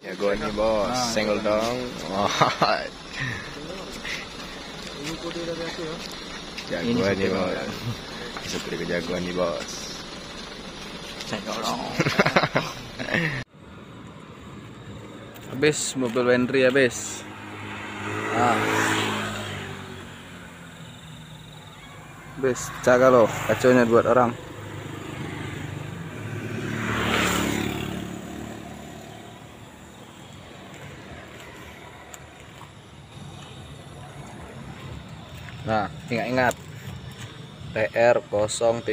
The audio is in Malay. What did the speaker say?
Jagoan nih bos, senggol dong. Jagoan nih bos, seperti kejagoan nih bos. Senggol dong. Habis mobil Wendry habis. Habis, jaga loh, kacaunya buat orang. Nah, ingat-ingat TR 031.